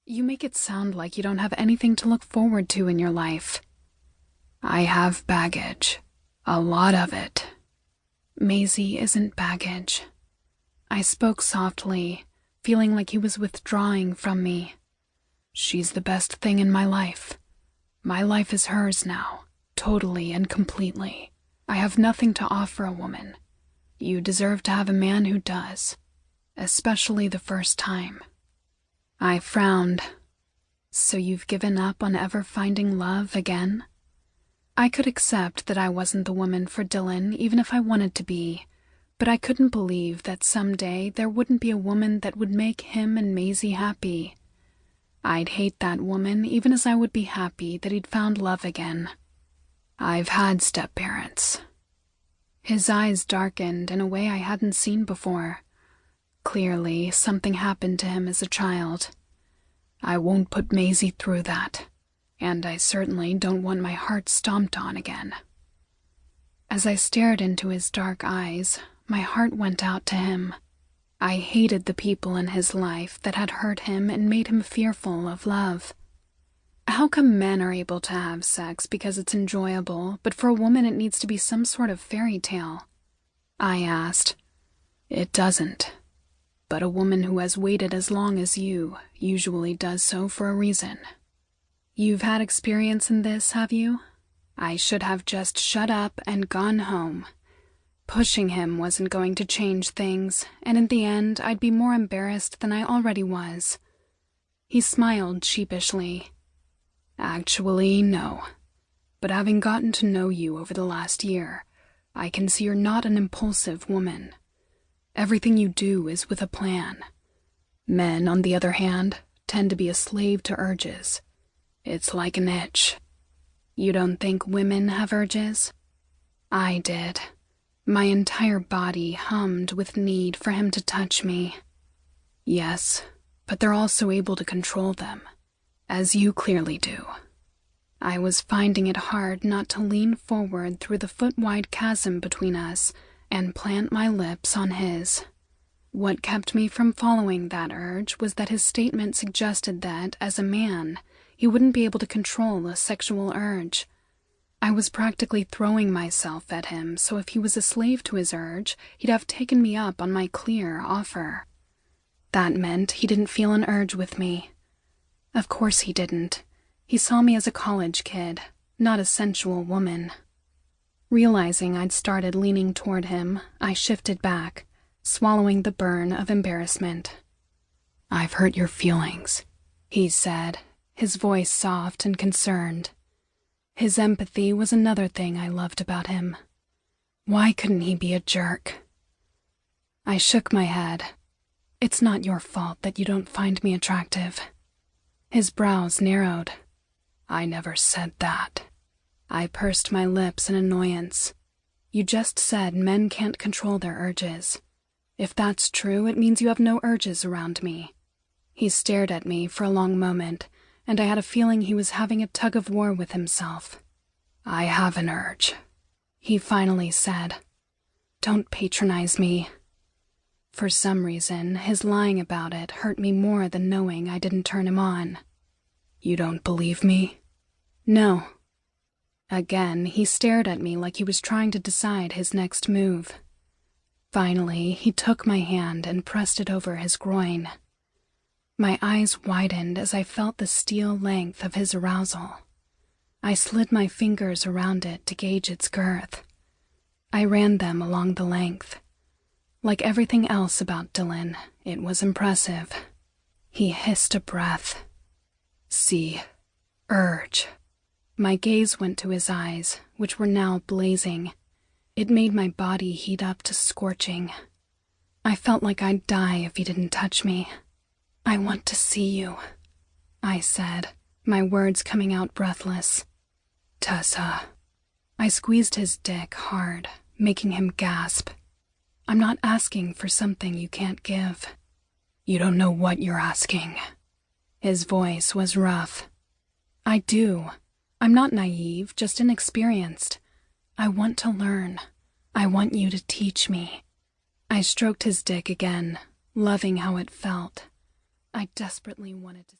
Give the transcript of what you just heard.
You make it sound like you don't have anything to look forward to in your life. I have baggage. A lot of it. Maisie isn't baggage. I spoke softly, feeling like he was withdrawing from me. She's the best thing in my life. My life is hers now, totally and completely. I have nothing to offer a woman. You deserve to have a man who does, especially the first time. I frowned. So you've given up on ever finding love again? I could accept that I wasn't the woman for Dylan, even if I wanted to be, but I couldn't believe that someday there wouldn't be a woman that would make him and Maisie happy. I'd hate that woman even as I would be happy that he'd found love again. I've had step-parents. His eyes darkened in a way I hadn't seen before. Clearly, something happened to him as a child. I won't put Maisie through that, and I certainly don't want my heart stomped on again. As I stared into his dark eyes, my heart went out to him. I hated the people in his life that had hurt him and made him fearful of love. How come men are able to have sex because it's enjoyable, but for a woman it needs to be some sort of fairy tale? I asked. It doesn't. But a woman who has waited as long as you usually does so for a reason. You've had experience in this, have you? I should have just shut up and gone home. Pushing him wasn't going to change things, and in the end I'd be more embarrassed than I already was. He smiled sheepishly. Actually, no. But having gotten to know you over the last year, I can see you're not an impulsive woman. Everything you do is with a plan. Men, on the other hand, tend to be a slave to urges. It's like an itch. You don't think women have urges? I did. My entire body hummed with need for him to touch me. Yes, but they're also able to control them, as you clearly do. I was finding it hard not to lean forward through the foot-wide chasm between us and plant my lips on his. What kept me from following that urge was that his statement suggested that, as a man, he wouldn't be able to control a sexual urge. I was practically throwing myself at him, so if he was a slave to his urge, he'd have taken me up on my clear offer. That meant he didn't feel an urge with me. Of course he didn't. He saw me as a college kid, not a sensual woman. Realizing I'd started leaning toward him, I shifted back, swallowing the burn of embarrassment. I've hurt your feelings, he said, his voice soft and concerned. His empathy was another thing I loved about him. Why couldn't he be a jerk? I shook my head. It's not your fault that you don't find me attractive. His brows narrowed. I never said that. I pursed my lips in annoyance. You just said men can't control their urges. If that's true, it means you have no urges around me. He stared at me for a long moment, and I had a feeling he was having a tug-of-war with himself. I have an urge, he finally said. Don't patronize me. For some reason, his lying about it hurt me more than knowing I didn't turn him on. You don't believe me? No. Again, he stared at me like he was trying to decide his next move. Finally, he took my hand and pressed it over his groin. My eyes widened as I felt the steel length of his arousal. I slid my fingers around it to gauge its girth. I ran them along the length. Like everything else about Dylan, it was impressive. He hissed a breath. See, urge. My gaze went to his eyes, which were now blazing. It made my body heat up to scorching. I felt like I'd die if he didn't touch me. I want to see you, I said, my words coming out breathless. Tessa. I squeezed his dick hard, making him gasp. I'm not asking for something you can't give. You don't know what you're asking. His voice was rough. I do. I'm not naive, just inexperienced. I want to learn. I want you to teach me. I stroked his dick again, loving how it felt. I desperately wanted to